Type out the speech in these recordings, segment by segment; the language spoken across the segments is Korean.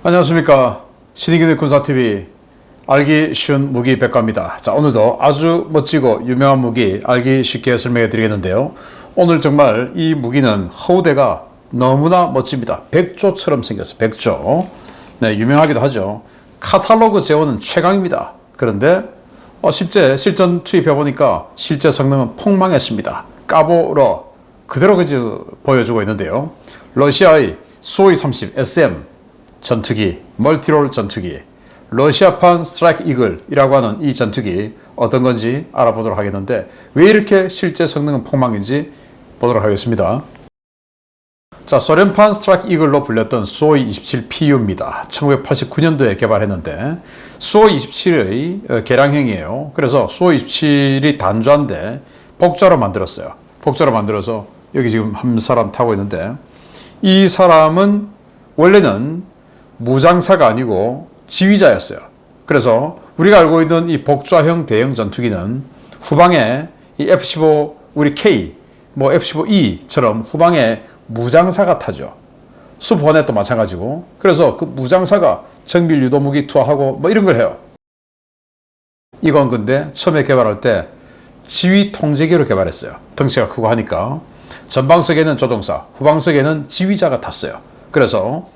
안녕하십니까. 신의균의 군사TV 알기 쉬운 무기 백과입니다. 자, 오늘도 아주 멋지고 유명한 무기 알기 쉽게 설명해 드리겠는데요. 오늘 정말 이 무기는 허우대가 너무나 멋집니다. 백조처럼 생겼어요. 백조. 네, 유명하기도 하죠. 카탈로그 제어는 최강입니다. 그런데 실제 실전 투입해 보니까 실제 성능은 폭망했습니다. 까보러 그대로 보여주고 있는데요. 러시아의 수호이-30 SM 전투기, 멀티롤 전투기, 러시아판 스트라이크 이글이라고 하는 이 전투기 어떤 건지 알아보도록 하겠는데, 왜 이렇게 실제 성능은 폭망인지 보도록 하겠습니다. 자, 소련판 스트라이크 이글로 불렸던 수호이-27PU입니다. 1989년도에 개발했는데 수호이-27의 개량형이에요. 그래서 수호이-27이 단좌인데 복좌로 만들었어요. 복좌로 만들어서 여기 지금 한 사람 타고 있는데, 이 사람은 원래는 무장사가 아니고 지휘자였어요. 그래서 우리가 알고 있는 이 복좌형 대형 전투기는 후방에 이 F-15 우리 K, 뭐 F-15E처럼 후방에 무장사가 타죠. 수포넷도 마찬가지고. 그래서 그 무장사가 정밀 유도무기 투하하고 뭐 이런 걸 해요. 이건 근데 처음에 개발할 때 지휘 통제기로 개발했어요. 덩치가 크고 하니까. 전방석에는 조종사, 후방석에는 지휘자가 탔어요. 그래서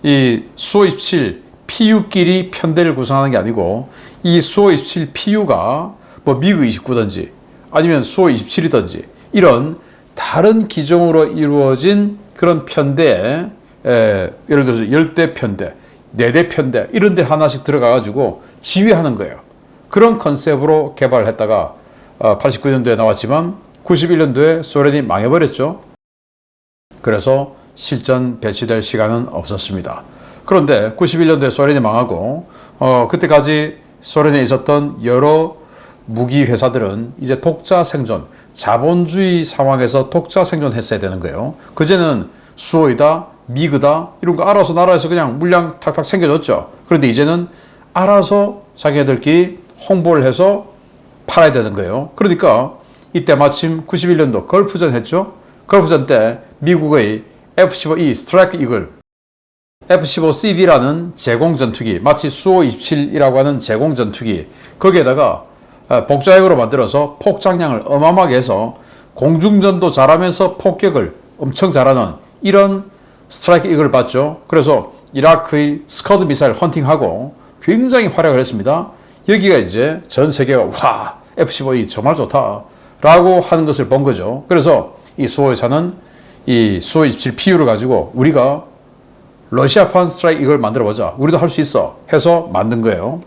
이 수호-27 PU끼리 편대를 구성하는 게 아니고, 이 수호-27 PU가 뭐 미그 29든지 아니면 수호-27이든지 이런 다른 기종으로 이루어진 그런 편대에, 예를 들어서 10대 편대, 4대 편대 이런 데 하나씩 들어가 가지고 지휘하는 거예요. 그런 컨셉으로 개발을 했다가 89년도에 나왔지만 91년도에 소련이 망해버렸죠. 그래서 실전 배치될 시간은 없었습니다. 그런데 91년도에 소련이 망하고 그때까지 소련에 있었던 여러 무기 회사들은 이제 독자 생존, 자본주의 상황에서 독자 생존했어야 되는 거예요. 그제는 수호이다, 미그다 이런 거 알아서 나라에서 그냥 물량 탁탁 챙겨줬죠. 그런데 이제는 알아서 자기네들끼리 홍보를 해서 팔아야 되는 거예요. 그러니까 이때 마침 91년도 걸프전 했죠. 걸프전 때 미국의 F-15E 스트라이크 이글, F-15CD라는 제공 전투기, 마치 수호-27이라고 하는 제공 전투기, 거기에다가 복좌형으로 만들어서 폭장량을 어마어마하게 해서 공중전도 잘하면서 폭격을 엄청 잘하는 이런 스트라이크 이글을 봤죠. 그래서 이라크의 스커드 미사일 헌팅하고 굉장히 활약을 했습니다. 여기가 이제 전 세계가 와, F-15E 정말 좋다 라고 하는 것을 본 거죠. 그래서 이 수호회사는 이 수호-27 PU를 가지고 우리가 러시아판 스트라이크 이걸 만들어보자, 우리도 할 수 있어 해서 만든 거예요.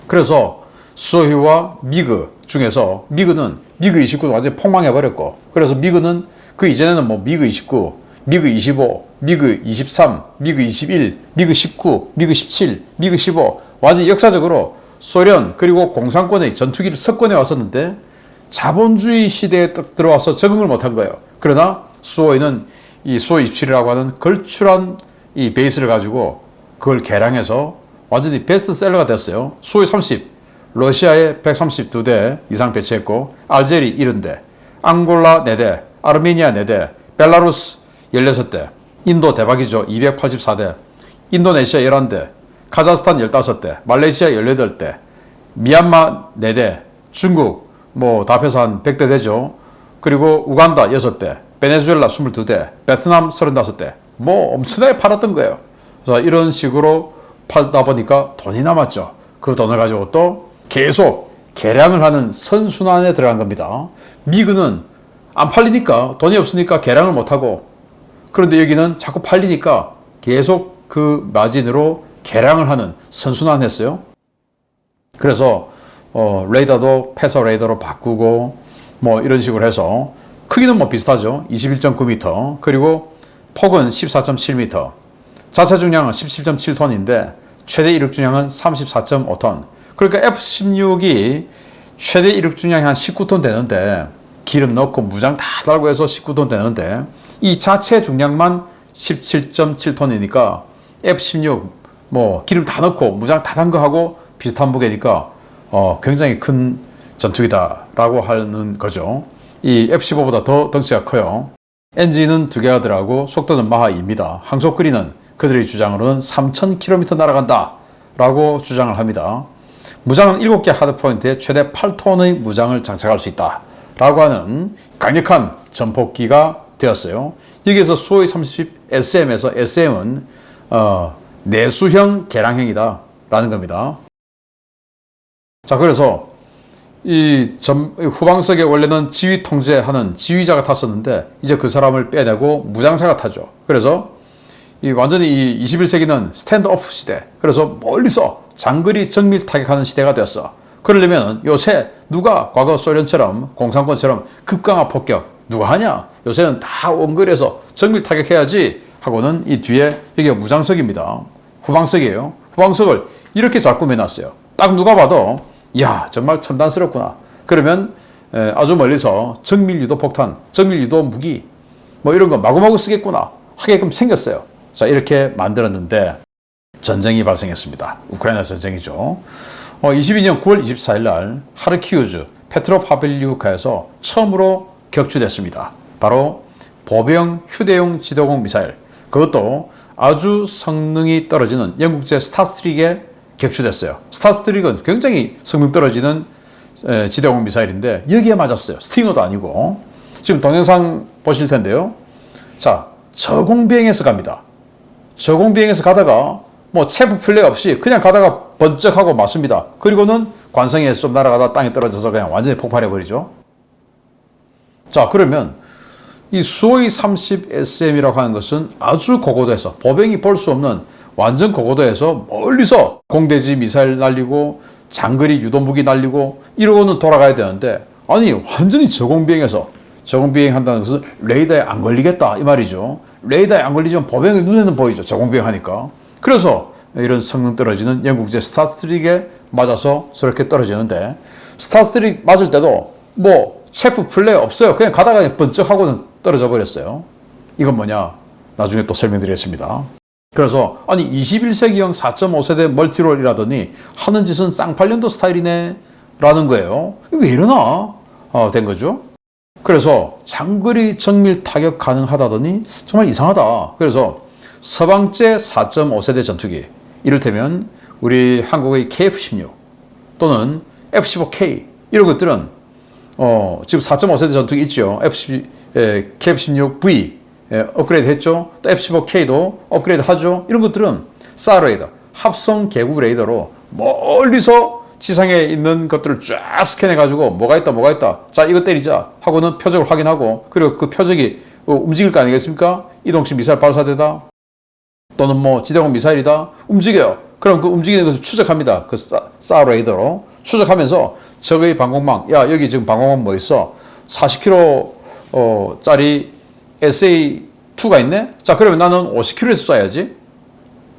그래서 수호이와 미그 중에서 미그는 미그 29도 완전히 폭망해버렸고, 그래서 미그는 그 이전에는 뭐 미그 29, 미그 25, 미그 23, 미그 21, 미그 19, 미그 17, 미그 15 완전히 역사적으로 소련 그리고 공산권의 전투기를 석권해 왔었는데 자본주의 시대에 딱 들어와서 적응을 못한 거예요. 그러나 수호이는 이 수호-27이라고 하는 걸출한 이 베이스를 가지고 그걸 개량해서 완전히 베스트셀러가 됐어요. 수호이-30 러시아에 132대 이상 배치했고, 알제리 70대, 앙골라 4대, 아르메니아 4대, 벨라루스 16대, 인도 대박이죠. 284대, 인도네시아 11대, 카자흐스탄 15대, 말레이시아 18대, 미얀마 4대, 중국 뭐 다 합해서 한 100대 되죠. 그리고 우간다 6대, 베네수엘라 22대, 베트남 35대, 뭐 엄청나게 팔았던 거예요. 그래서 이런 식으로 팔다 보니까 돈이 남았죠. 그 돈을 가지고 또 계속 개량을 하는 선순환에 들어간 겁니다. 미그는 안 팔리니까, 돈이 없으니까 개량을 못하고, 그런데 여기는 자꾸 팔리니까 계속 그 마진으로 개량을 하는 선순환했어요. 그래서 레이더도 패서 레이더로 바꾸고 뭐 이런 식으로 해서 크기는 뭐 비슷하죠. 21.9m, 그리고 폭은 14.7m, 자체 중량은 17.7톤인데 최대 이륙 중량은 34.5톤. 그러니까 F-16이 최대 이륙 중량이 한 19톤 되는데, 기름 넣고 무장 다 달고 해서 19톤 되는데 이 자체 중량만 17.7톤이니까 F-16 뭐 기름 다 넣고 무장 다 단 거하고 비슷한 무게니까 굉장히 큰 전투기다라고 하는 거죠. 이 F-15보다 더 덩치가 커요. 엔진은 2개가 들어가고 속도는 마하 2입니다. 항속 거리는 그들의 주장으로는 3,000km 날아간다 라고 주장을 합니다. 무장은 7개 하드포인트에 최대 8톤의 무장을 장착할 수 있다 라고 하는 강력한 전폭기가 되었어요. 여기에서 수호의 30SM에서 SM은 내수형 개량형이다 라는 겁니다. 자, 그래서 후방석에 원래는 지휘 통제하는 지휘자가 탔었는데 이제 그 사람을 빼내고 무장사가 타죠. 그래서 완전히 이 21세기는 스탠드오프 시대, 그래서 멀리서 장거리 정밀 타격하는 시대가 되었어. 그러려면 요새 누가 과거 소련처럼 공산권처럼 급강화 폭격 누가 하냐? 요새는 다 원거리에서 정밀 타격해야지 하고는 이 뒤에 여기가 무장석입니다. 후방석이에요. 후방석을 이렇게 잘 꾸며놨어요. 딱 누가 봐도 야, 정말 첨단스럽구나. 그러면 아주 멀리서 정밀 유도 폭탄, 정밀 유도 무기 뭐 이런 거 마구마구 쓰겠구나 하게끔 생겼어요. 자, 이렇게 만들었는데 전쟁이 발생했습니다. 우크라이나 전쟁이죠. 22년 9월 24일 날 하르키우즈 페트로파빌리우카에서 처음으로 격추됐습니다. 바로 보병 휴대용 지도공 미사일, 그것도 아주 성능이 떨어지는 영국제 스타스트릭에 격추됐어요. 스타스트릭은 굉장히 성능 떨어지는 지도공 미사일인데 여기에 맞았어요. 스팅어도 아니고. 지금 동영상 보실 텐데요. 자, 저공비행해서 갑니다. 저공비행해서 가다가 뭐 체프 플레이 없이 그냥 가다가 번쩍하고 맞습니다. 그리고는 관성에서 좀 날아가다 땅에 떨어져서 그냥 완전히 폭발해 버리죠. 자, 그러면 이 수호이 30SM이라고 하는 것은 아주 고고도에서 보병이 볼 수 없는 완전 고고도에서 멀리서 공대지 미사일 날리고 장거리 유도무기 날리고 이러고는 돌아가야 되는데, 아니 완전히 저공비행해서, 저공비행한다는 것은 레이더에 안 걸리겠다 이 말이죠. 레이더에 안 걸리지만 보병의 눈에는 보이죠. 저공비행하니까. 그래서 이런 성능 떨어지는 영국제 스타스트릭에 맞아서 저렇게 떨어지는데, 스타스트릭 맞을 때도 뭐 체프 플레이 없어요. 그냥 가다가 번쩍하고는 떨어져 버렸어요. 이건 뭐냐? 나중에 또 설명드리겠습니다. 그래서 아니 21세기형 4.5세대 멀티롤이라더니 하는 짓은 쌍팔년도 스타일이네 라는 거예요. 왜 이러나 된 거죠. 그래서 장거리 정밀 타격 가능하다더니 정말 이상하다. 그래서 서방제 4.5세대 전투기, 이를테면 우리 한국의 KF-16 또는 F-15K 이런 것들은 지금 4.5세대 전투기 있죠. KF-16V 업그레이드 했죠. 또 F-15K도 업그레이드 하죠. 이런 것들은 사 레이더, 합성 계국 레이더로 멀리서 지상에 있는 것들을 쫙 스캔해 가지고 뭐가 있다. 자, 이거 때리자 하고는 표적을 확인하고, 그리고 그 표적이 움직일 거 아니겠습니까? 이동식 미사일 발사대다 또는 뭐 지대공 미사일이다. 움직여요. 그럼 그 움직이는 것을 추적합니다. 그 사 레이더로 추적하면서 적의 방공망, 야 여기 지금 방공망 뭐 있어? 40km 짜리 SA2가 있네? 자, 그러면 나는 50km에서 쏴야지.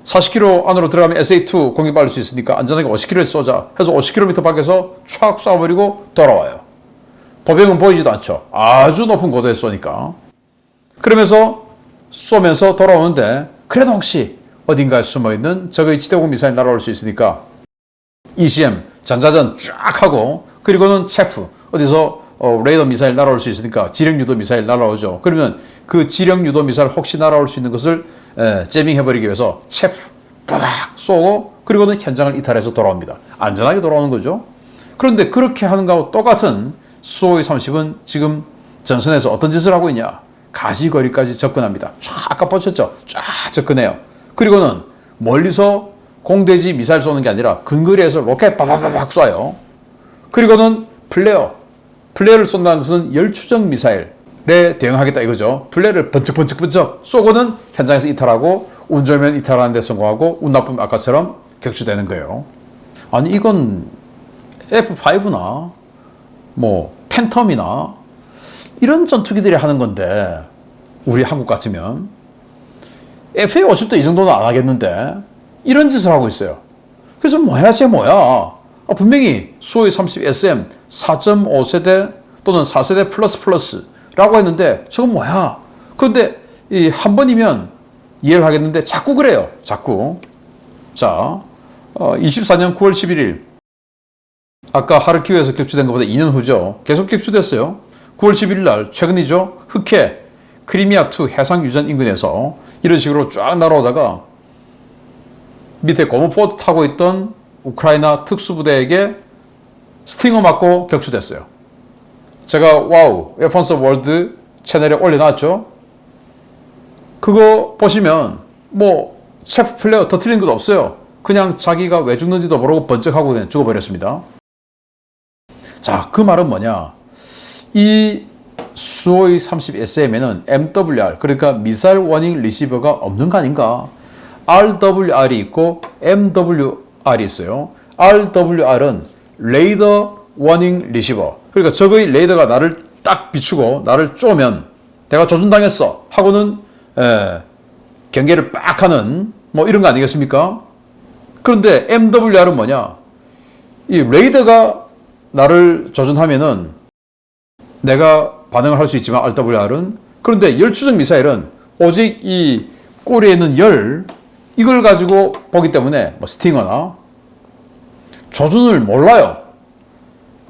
40km 안으로 들어가면 SA2 공격받을 수 있으니까 안전하게 50km에서 쏘자 해서 50km 밖에서 촥 쏴버리고 돌아와요. 보병은 보이지도 않죠. 아주 높은 고도에 쏘니까. 그러면서 쏘면서 돌아오는데, 그래도 혹시 어딘가에 숨어있는 적의 지대공 미사일 날아올 수 있으니까 ECM 전자전 쫙 하고, 그리고는 체프 어디서 레이더 미사일 날아올 수 있으니까 지령 유도 미사일 날아오죠. 그러면 그 지령 유도 미사일 혹시 날아올 수 있는 것을 제밍해버리기 위해서 체프 빠박 쏘고, 그리고는 현장을 이탈해서 돌아옵니다. 안전하게 돌아오는 거죠. 그런데 그렇게 하는 거하고 똑같은 수호이 30은 지금 전선에서 어떤 짓을 하고 있냐? 가시거리까지 접근합니다. 쫙 아까 보셨죠? 쫙 접근해요. 그리고는 멀리서 공대지 미사일 쏘는 게 아니라 근거리에서 로켓 빠바바박 쏴요. 그리고는 플레어를 쏜다는 것은 열추적 미사일에 대응하겠다 이거죠. 플레어를 번쩍 쏘고는 현장에서 이탈하고, 운 좋으면 이탈하는 데 성공하고, 운 나쁘면 아까처럼 격추되는 거예요. 아니 이건 F5나 뭐 팬텀이나 이런 전투기들이 하는 건데, 우리 한국 같으면 FA-50도 이 정도는 안 하겠는데 이런 짓을 하고 있어요. 그래서 뭐야 쟤 뭐야? 분명히 수호이 30SM 4.5세대 또는 4세대 플러스라고 했는데 저건 뭐야? 그런데 한 번이면 이해를 하겠는데 자꾸 그래요. 자꾸. 자, 24년 9월 11일 아까 하르키우에서 격추된 것보다 2년 후죠. 계속 격추됐어요. 9월 11일 날 최근이죠. 흑해 크리미아2 해상 유전 인근에서 이런 식으로 쫙 날아오다가 밑에 고무 포트 타고 있던 우크라이나 특수부대에게 스팅어 맞고 격추됐어요. 제가 와우 웨펀스 오브 월드 채널에 올려놨죠. 그거 보시면 뭐 체프 플레이어 더 틀린 것도 없어요. 그냥 자기가 왜 죽는지도 모르고 번쩍하고 그냥 죽어버렸습니다. 자, 그 말은 뭐냐? 이 수호의 30SM에는 MWR, 그러니까 미사일 워닝 리시버가 없는 거 아닌가? RWR이 있고 MWR이 있어요. RWR은 레이더 워닝 리시버. 그러니까 적의 레이더가 나를 딱 비추고 나를 쪼면 내가 조준당했어 하고는 경계를 빡 하는 뭐 이런 거 아니겠습니까? 그런데 MWR은 뭐냐? 이 레이더가 나를 조준하면은 내가 반응을 할 수 있지만 RWR은, 그런데 열 추적 미사일은 오직 이 꼬리에 있는 열 이걸 가지고 보기 때문에 뭐 스팅어나 조준을 몰라요.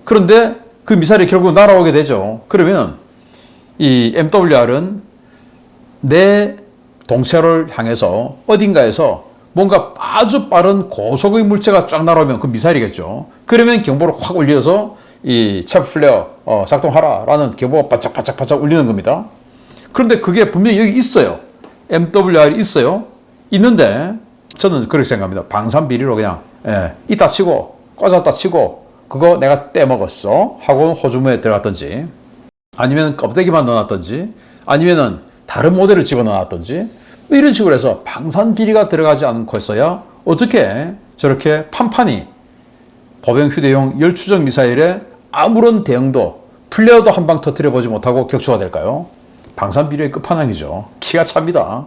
그런데 그 미사일이 결국 날아오게 되죠. 그러면 이 MWR은 내 동체를 향해서 어딘가에서 뭔가 아주 빠른 고속의 물체가 쫙 날아오면 그 미사일이겠죠. 그러면 경보를 확 울려서 이 체프 플레어 작동하라 라는 경보가 바짝바짝 울리는 겁니다. 그런데 그게 분명히 여기 있어요. MWR이 있어요. 있는데 저는 그렇게 생각합니다. 방산 비리로 그냥 이따 치고 꽂았다 치고 그거 내가 떼먹었어 하고 호주머니에 들어갔든지, 아니면 껍데기만 넣어놨든지, 아니면은 다른 모델을 집어넣어놨든지 이런 식으로 해서 방산 비리가 들어가지 않고 있어야 어떻게 저렇게 판판이 보병 휴대용 열추적 미사일에 아무런 대응도 플레어도 한 방 터뜨려보지 못하고 격추가 될까요? 방산 비리의 끝판왕이죠. 기가 찹니다.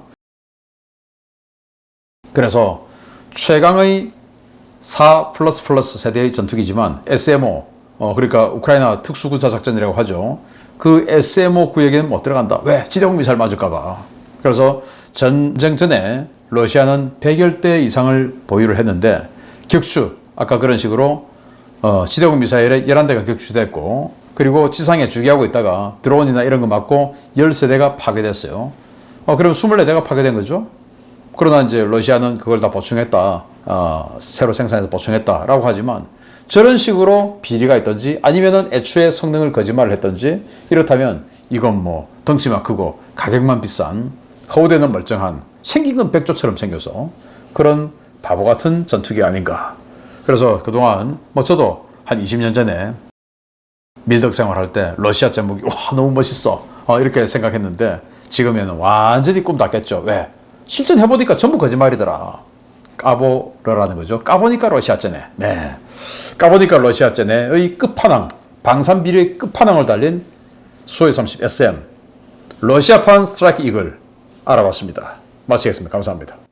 그래서 최강의 4++ 세대의 전투기지만 SMO, 그러니까 우크라이나 특수군사작전이라고 하죠. 그 SMO 구역에는 못 들어간다. 왜? 지대공 미사일 맞을까봐. 그래서 전쟁 전에 러시아는 100여 대 이상을 보유를 했는데 격추, 아까 그런 식으로 지대공 미사일에 11대가 격추됐고, 그리고 지상에 주기하고 있다가 드론이나 이런 거 맞고 13대가 파괴됐어요. 그럼 24대가 파괴된 거죠. 그러나 이제 러시아는 그걸 다 보충했다. 새로 생산해서 보충했다라고 하지만 저런 식으로 비리가 있든지 아니면은 애초에 성능을 거짓말을 했든지 이렇다면 이건 뭐 덩치만 크고 가격만 비싼 허우대는 멀쩡한 생긴 건 백조처럼 생겨서 그런 바보 같은 전투기 아닌가. 그래서 그동안 뭐 저도 한 20년 전에 밀덕 생활할 때 러시아 제목이 와 너무 멋있어 이렇게 생각했는데 지금에는 완전히 꿈답겠죠. 왜? 실전해보니까 전부 거짓말이더라. 까보라는 거죠. 까보니까 러시아제네. 네. 까보니까 러시아제네의 끝판왕, 방산 비리의 끝판왕을 달린 수호의 30SM 러시아판 스트라이크 이글 알아봤습니다. 마치겠습니다. 감사합니다.